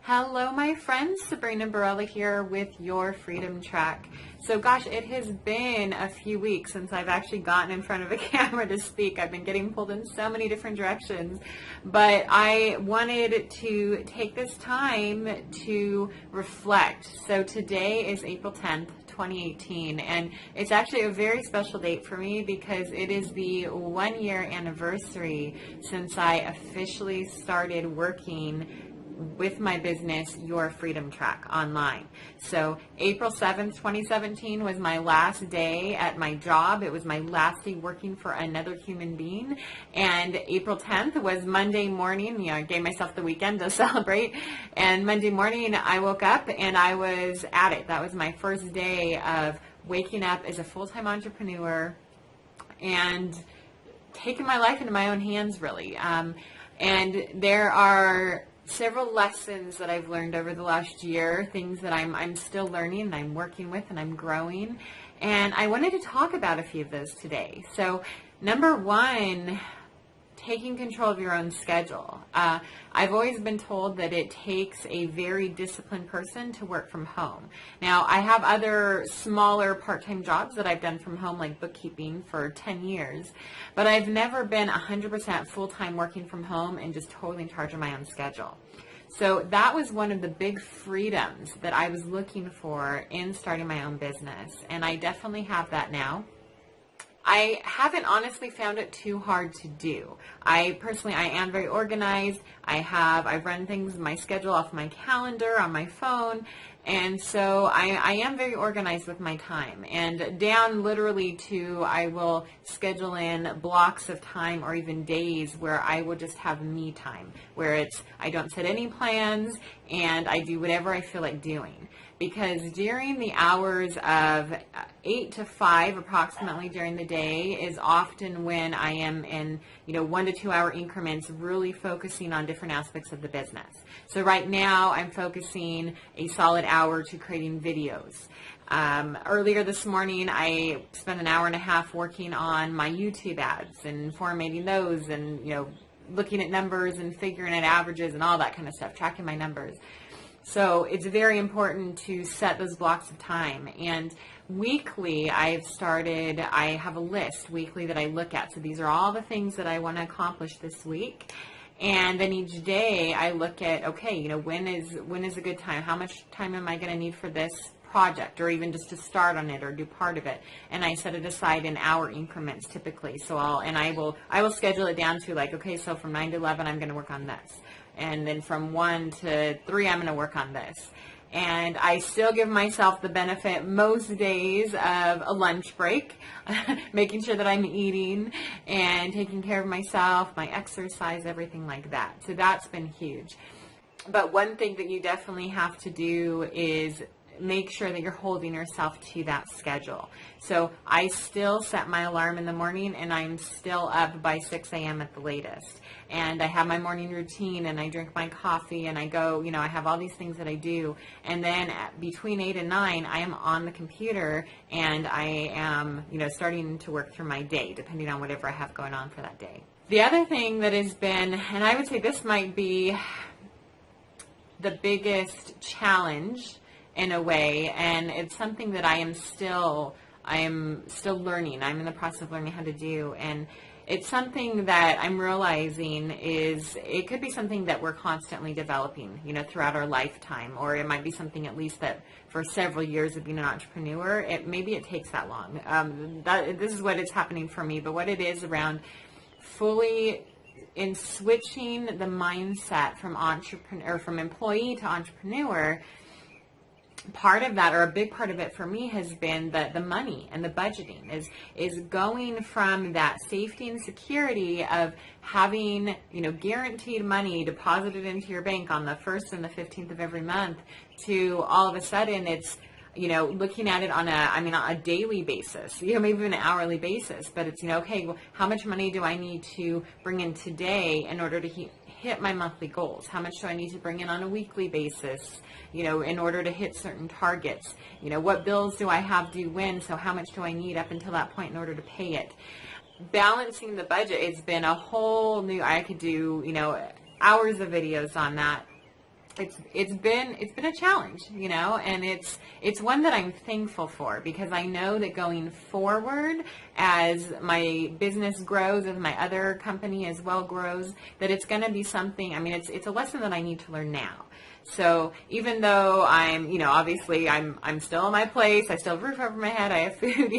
Hello, my friends. Sabrina Barella here with your Freedom Track. So gosh, it has been a few weeks since I've actually gotten in front of a camera to speak. I've been getting pulled in so many different directions, but I wanted to take this time to reflect. So today is April 10th, 2018, and it's actually a very special date for me because it is the 1-year anniversary since I officially started working with my business, Your Freedom Track, online. So April 7th, 2017 was my last day at my job. It was my last day working for another human being. And April 10th was Monday morning. I gave myself the weekend to celebrate. And Monday morning, I woke up and I was at it. That was my first day of waking up as a full-time entrepreneur and taking my life into my own hands, really. And there are several lessons that I've learned over the last year, things that I'm still learning and I'm working with and I'm growing. And I wanted to talk about a few of those today. So number one, taking control of your own schedule. I've always been told that it takes a very disciplined person to work from home. Now, I have other smaller part-time jobs that I've done from home, like bookkeeping for 10 years, but I've never been 100% full-time working from home and just totally in charge of my own schedule. So that was one of the big freedoms that I was looking for in starting my own business, and I definitely have that now. I haven't honestly found it too hard to do. I am very organized. I run things, my schedule off my calendar on my phone. And so I am very organized with my time, and down literally to I will schedule in blocks of time or even days where I will just have me time, where I don't set any plans and I do whatever I feel like doing. Because during the hours of 8 to 5 approximately during the day is often when I am in 1 to 2 hour increments really focusing on different aspects of the business. So right now I'm focusing a solid hour to creating videos. Earlier this morning I spent an hour and a half working on my YouTube ads and formatting those and looking at numbers and figuring out averages and all that kind of stuff, tracking my numbers. So it's very important to set those blocks of time. And weekly, I have a list weekly that I look at. So these are all the things that I want to accomplish this week. And then each day I look at, okay, when is a good time? How much time am I going to need for this project, or even just to start on it or do part of it? And I set it aside in hour increments typically. So I will schedule it down to like, okay, so from 9 to 11 I'm going to work on this. And then from 1 to 3, I'm going to work on this. And I still give myself the benefit most days of a lunch break, making sure that I'm eating and taking care of myself, my exercise, everything like that. So that's been huge. But one thing that you definitely have to do is make sure that you're holding yourself to that schedule. So I still set my alarm in the morning and I'm still up by 6 a.m. at the latest. And I have my morning routine and I drink my coffee and I go, I have all these things that I do. And then between 8 and 9, I am on the computer and I am, starting to work through my day, depending on whatever I have going on for that day. The other thing that has been, and I would say this might be the biggest challenge in a way, and it's something that I am still learning. I'm in the process of learning how to do, and it's something that I'm realizing is it could be something that we're constantly developing, throughout our lifetime, or it might be something at least that for several years of being an entrepreneur, maybe it takes that long. This is what is happening for me, but what it is around fully in switching the mindset from employee to entrepreneur. Part of that, or a big part of it for me, has been the money and the budgeting is going from that safety and security of having guaranteed money deposited into your bank on the 1st and the 15th of every month to all of a sudden it's looking at it on a daily basis, maybe even an hourly basis, but it's okay, well, how much money do I need to bring in today in order to hit my monthly goals? How much do I need to bring in on a weekly basis, in order to hit certain targets? What bills do I have due when? So how much do I need up until that point in order to pay it? Balancing the budget, it's been a whole new, I could do, hours of videos on that. it's been a challenge, and it's one that I'm thankful for, because I know that going forward, as my business grows, as my other company as well grows, that it's going to be something. I mean, it's a lesson that I need to learn now. So even though I'm, obviously I'm still in my place, I still have a roof over my head, I have food,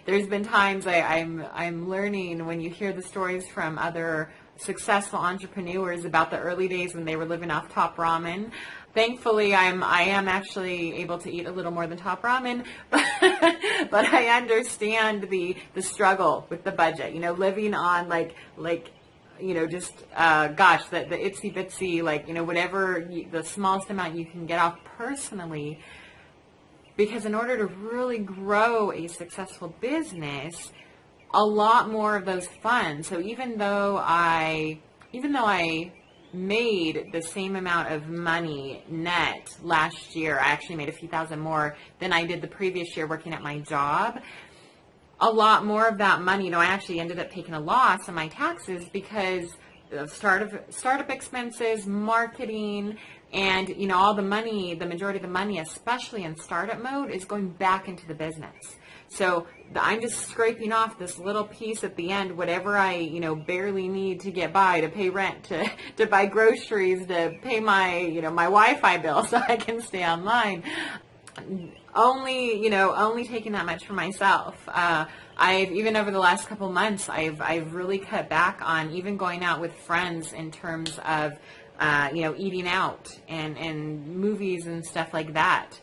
there's been times I'm learning, when you hear the stories from other successful entrepreneurs about the early days when they were living off top ramen. Thankfully, I am actually able to eat a little more than top ramen, but I understand the struggle with the budget, living on just the itsy bitsy, whatever the smallest amount you can get off personally, because in order to really grow a successful business, a lot more of those funds. So even though I made the same amount of money net last year, I actually made a few thousand more than I did the previous year working at my job. A lot more of that money, I actually ended up taking a loss on my taxes because of startup expenses, marketing, and all the money, the majority of the money, especially in startup mode, is going back into the business. So I'm just scraping off this little piece at the end, whatever I, barely need to get by, to pay rent, to buy groceries, to pay my, my Wi-Fi bill so I can stay online. Only taking that much for myself. I've, even over the last couple months, I've really cut back on even going out with friends in terms of, eating out and movies and stuff like that.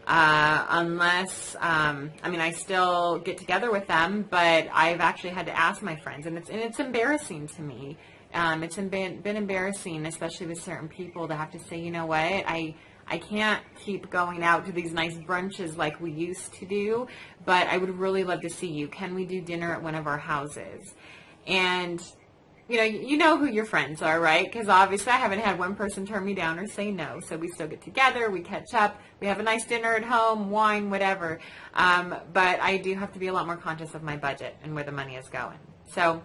Unless, I still get together with them, but I've actually had to ask my friends, and it's embarrassing to me. It's been embarrassing, especially with certain people, to have to say, you know what, I can't keep going out to these nice brunches like we used to do, but I would really love to see you. Can we do dinner at one of our houses? And you know who your friends are, right? Because obviously I haven't had one person turn me down or say no. So we still get together, we catch up, we have a nice dinner at home, wine, whatever. But I do have to be a lot more conscious of my budget and where the money is going. So,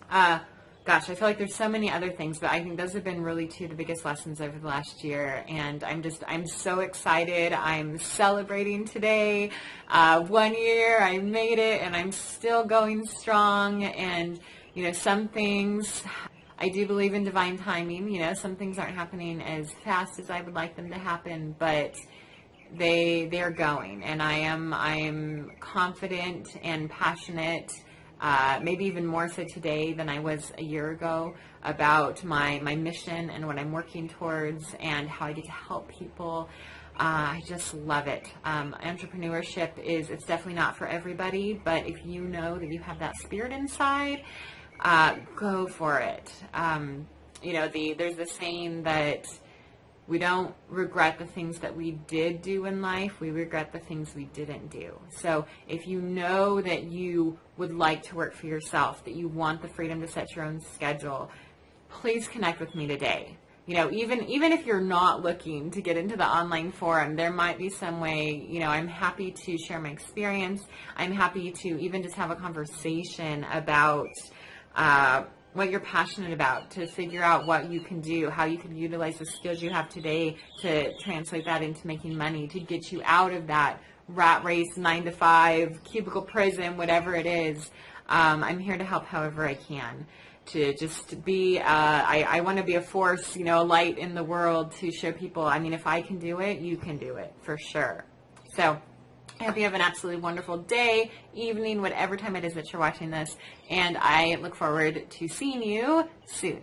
gosh, I feel like there's so many other things, but I think those have been really two of the biggest lessons over the last year. And I'm so excited. I'm celebrating today. 1 year, I made it, and I'm still going strong. And some things, I do believe in divine timing. Some things aren't happening as fast as I would like them to happen, but they're going, and I'm confident and passionate, maybe even more so today than I was a year ago, about my mission and what I'm working towards and how I get to help people. I just love it. Entrepreneurship it's definitely not for everybody, but if you know that you have that spirit inside, go for it. There's the saying that we don't regret the things that we did do in life, we regret the things we didn't do. So if you know that you would like to work for yourself, that you want the freedom to set your own schedule, please connect with me today. Even if you're not looking to get into the online forum, there might be some way, I'm happy to share my experience. I'm happy to even just have a conversation about what you're passionate about, to figure out what you can do, how you can utilize the skills you have today to translate that into making money, to get you out of that rat race, 9-to-5, cubicle prison, whatever it is. I'm here to help however I can, to just be, I want to be a force, a light in the world to show people, if I can do it, you can do it, for sure. So I hope you have an absolutely wonderful day, evening, whatever time it is that you're watching this, and I look forward to seeing you soon.